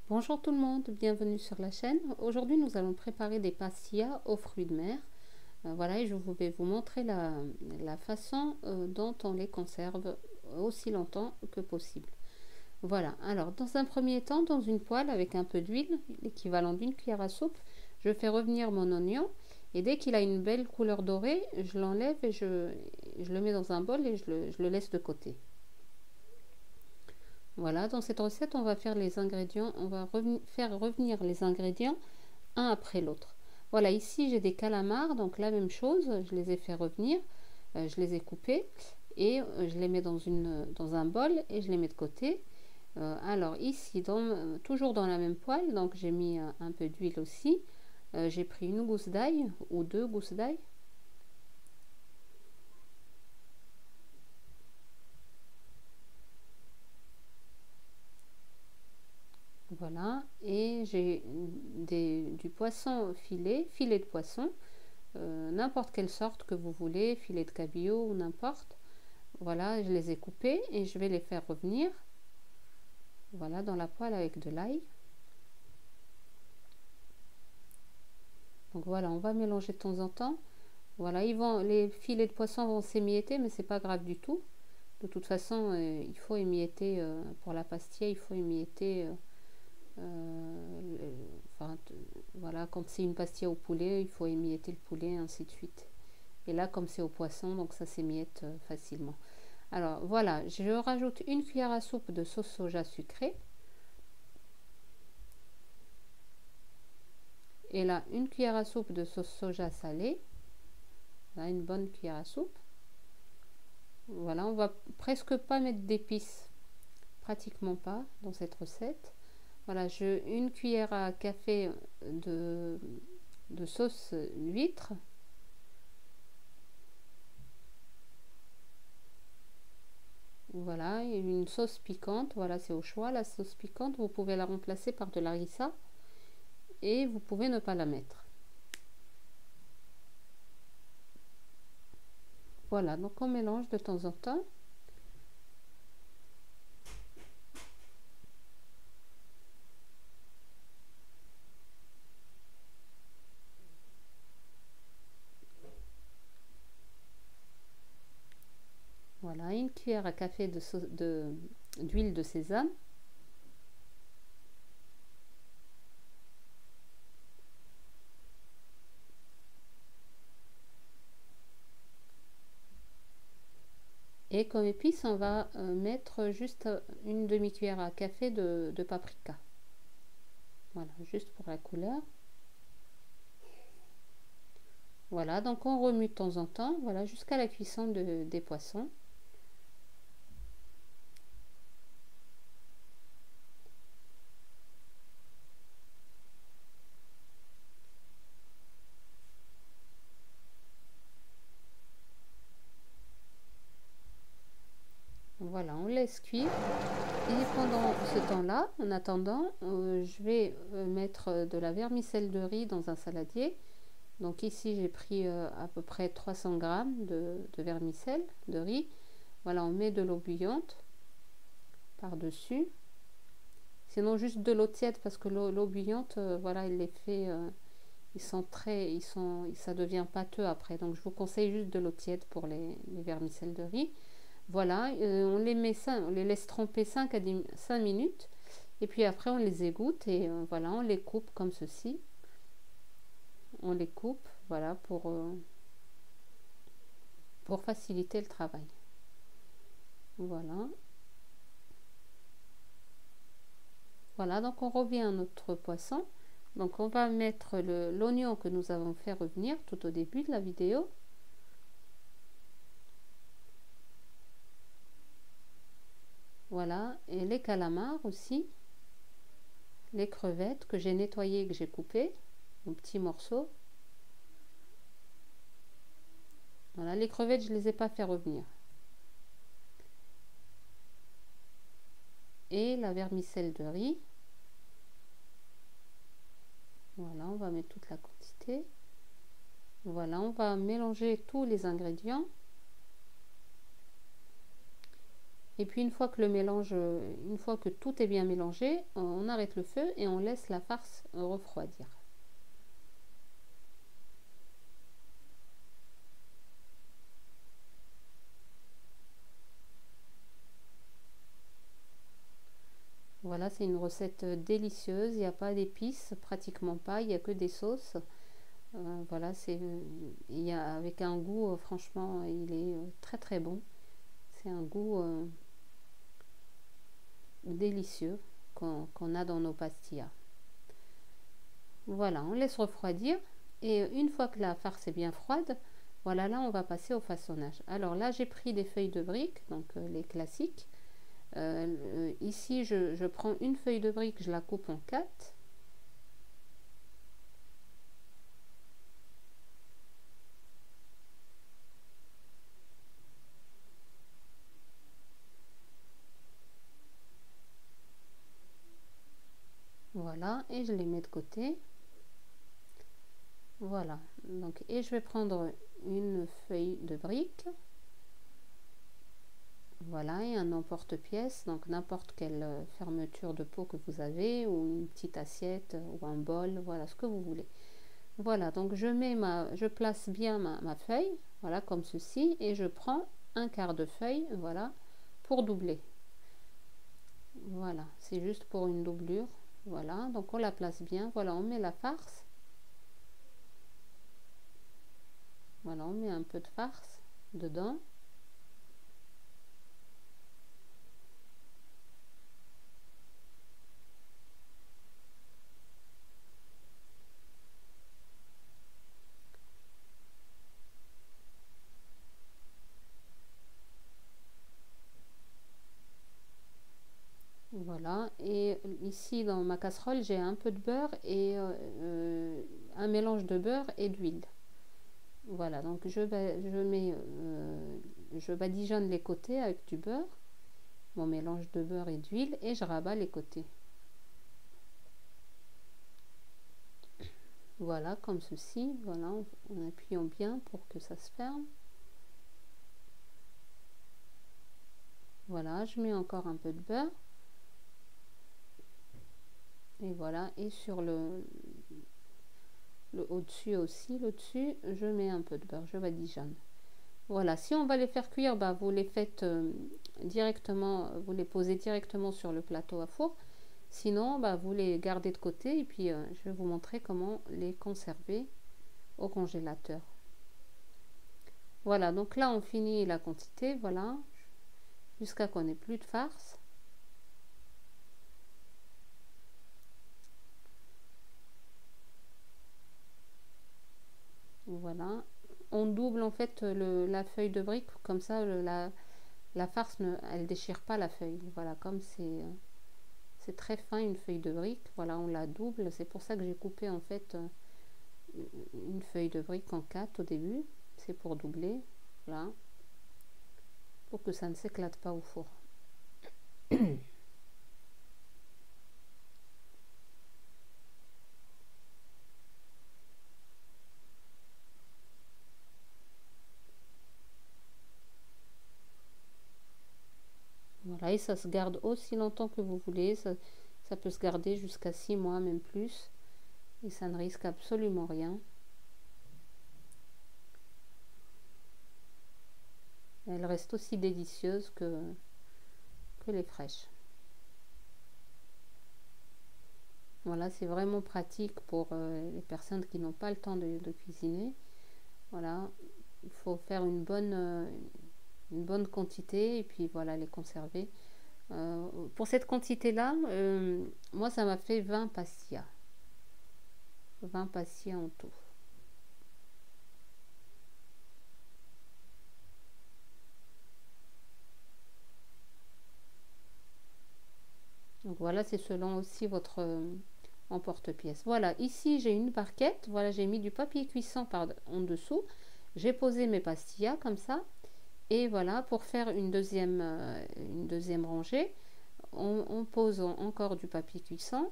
Bonjour tout le monde, bienvenue sur la chaîne. Aujourd'hui nous allons préparer des pastillas aux fruits de mer. Voilà, et je vais vous montrer la façon dont on les conserve aussi longtemps que possible. Voilà, alors dans un premier temps, dans une poêle avec un peu d'huile, l'équivalent d'une cuillère à soupe, je fais revenir mon oignon et dès qu'il a une belle couleur dorée, je l'enlève et je le mets dans un bol et je le laisse de côté. Voilà, dans cette recette, on va faire les ingrédients, on va faire revenir les ingrédients un après l'autre. Voilà, ici j'ai des calamars, donc la même chose, je les ai fait revenir, je les ai coupés et je les mets dans un bol et je les mets de côté. Alors ici, toujours dans la même poêle, donc j'ai mis un peu d'huile aussi. J'ai pris une gousse d'ail ou deux gousses d'ail. Voilà, et j'ai du poisson filet de poisson, n'importe quelle sorte que vous voulez, filet de cabillaud ou n'importe. Voilà, je les ai coupés et je vais les faire revenir. Voilà, dans la poêle avec de l'ail. Donc voilà, on va mélanger de temps en temps. Voilà, les filets de poisson vont s'émietter, mais c'est pas grave du tout. De toute façon, il faut émietter pour la pastilla, il faut émietter. Enfin, voilà, quand c'est une pastilla au poulet, il faut émietter le poulet, ainsi de suite. Et là, comme c'est au poisson, donc ça s'émiette facilement. Alors voilà, je rajoute une cuillère à soupe de sauce soja sucrée. Et là, une cuillère à soupe de sauce soja salée. Là, une bonne cuillère à soupe. Voilà, on va presque pas mettre d'épices, pratiquement pas dans cette recette. Voilà, une cuillère à café de sauce huître. Voilà, et une sauce piquante, voilà, c'est au choix. La sauce piquante, vous pouvez la remplacer par de la harissa et vous pouvez ne pas la mettre. Voilà, donc on mélange de temps en temps. Voilà, une cuillère à café d'huile de sésame. Et comme épice, on va mettre juste une demi-cuillère à café de paprika. Voilà, juste pour la couleur. Voilà, donc on remue de temps en temps, voilà, jusqu'à la cuisson des poissons. Voilà, on laisse cuire. Et pendant ce temps-là, en attendant, je vais mettre de la vermicelle de riz dans un saladier. Donc ici, j'ai pris à peu près 300 g de vermicelle de riz. Voilà, on met de l'eau bouillante par-dessus. Sinon, juste de l'eau tiède parce que l'eau bouillante, voilà, il les fait, ça devient pâteux après. Donc, je vous conseille juste de l'eau tiède pour les vermicelles de riz. Voilà, on les laisse tremper 5 minutes et puis après on les égoutte et voilà, on les coupe comme ceci. On les coupe, voilà, pour faciliter le travail. Voilà. Voilà, donc on revient à notre poisson. Donc on va mettre l'oignon que nous avons fait revenir tout au début de la vidéo. Voilà, et les calamars aussi. Les crevettes que j'ai nettoyées et que j'ai coupées en petits morceaux. Voilà, les crevettes, je ne les ai pas fait revenir. Et la vermicelle de riz. Voilà, on va mettre toute la quantité. Voilà, on va mélanger tous les ingrédients. Et puis une fois que le mélange, une fois que tout est bien mélangé, on arrête le feu et on laisse la farce refroidir. Voilà, c'est une recette délicieuse, il n'y a pas d'épices, pratiquement pas, il n'y a que des sauces. Voilà, il y a avec un goût, franchement, il est très très bon. C'est un goût délicieux qu'on a dans nos pastillas. Voilà, on laisse refroidir et une fois que la farce est bien froide, voilà, là on va passer au façonnage. Alors là j'ai pris des feuilles de briques, donc les classiques. Ici je prends une feuille de brique, je la coupe en 4. Voilà, et je les mets de côté. Voilà, donc et je vais prendre une feuille de brique. Voilà, et un emporte-pièce, donc n'importe quelle fermeture de pot que vous avez, ou une petite assiette, ou un bol, voilà, ce que vous voulez. Voilà, donc je place bien ma feuille, voilà, comme ceci, et je prends un quart de feuille, voilà, pour doubler. Voilà, c'est juste pour une doublure. Voilà, donc on la place bien, voilà, on met la farce. Voilà, on met un peu de farce dedans. Voilà, et ici dans ma casserole, j'ai un peu de beurre et un mélange de beurre et d'huile. Voilà, donc je badigeonne les côtés avec du beurre, mon mélange de beurre et d'huile, et je rabats les côtés. Voilà, comme ceci, voilà, en appuyant bien pour que ça se ferme. Voilà, je mets encore un peu de beurre. Et voilà, et sur le au-dessus aussi, le dessus, je mets un peu de beurre, je badigeonne. Voilà, si on va les faire cuire, bah, vous les faites directement, vous les posez directement sur le plateau à four. Sinon, bah, vous les gardez de côté et puis je vais vous montrer comment les conserver au congélateur. Voilà, donc là on finit la quantité, voilà, jusqu'à qu'on n'ait plus de farce. Voilà, on double en fait la feuille de brique, comme ça la farce elle déchire pas la feuille. Voilà, comme c'est très fin une feuille de brique, voilà, on la double. C'est pour ça que j'ai coupé en fait une feuille de brique en 4 au début, c'est pour doubler, là, pour que ça ne s'éclate pas au four. Voilà, et ça se garde aussi longtemps que vous voulez, ça peut se garder jusqu'à 6 mois, même plus, et ça ne risque absolument rien. Elle reste aussi délicieuse que les fraîches. Voilà, c'est vraiment pratique pour les personnes qui n'ont pas le temps de cuisiner. Voilà, il faut faire une bonne quantité et puis voilà, les conserver. Pour cette quantité-là, moi ça m'a fait 20 pastillas. 20 pastillas en tout. Donc voilà, c'est selon aussi votre emporte-pièce. Voilà, ici j'ai une barquette. Voilà, j'ai mis du papier cuisson en dessous. J'ai posé mes pastillas comme ça. Et voilà, pour faire une deuxième rangée, on pose encore du papier cuisson.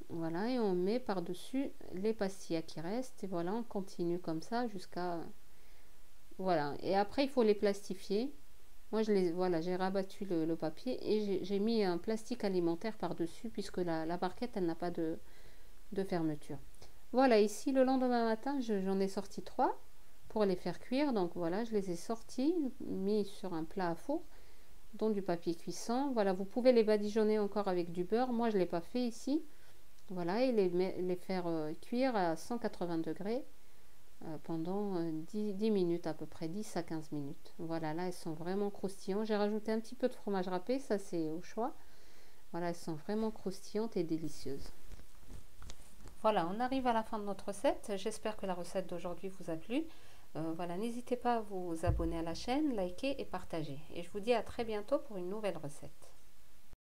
Voilà, et on met par-dessus les pastillas qui restent. Et voilà, on continue comme ça jusqu'à... Voilà, et après il faut les plastifier. Moi, voilà, j'ai rabattu le papier et j'ai mis un plastique alimentaire par-dessus puisque la barquette, elle n'a pas de fermeture. Voilà, ici, le lendemain matin, j'en ai sorti 3 pour les faire cuire. Donc voilà, je les ai sortis, mis sur un plat à four, dont du papier cuisson. Voilà, vous pouvez les badigeonner encore avec du beurre. Moi, je ne l'ai pas fait ici. Voilà, et les faire cuire à 180 degrés pendant 10 minutes à peu près, 10 à 15 minutes. Voilà, là, elles sont vraiment croustillantes. J'ai rajouté un petit peu de fromage râpé, ça c'est au choix. Voilà, elles sont vraiment croustillantes et délicieuses. Voilà, on arrive à la fin de notre recette. J'espère que la recette d'aujourd'hui vous a plu. Voilà, n'hésitez pas à vous abonner à la chaîne, liker et partager. Et je vous dis à très bientôt pour une nouvelle recette.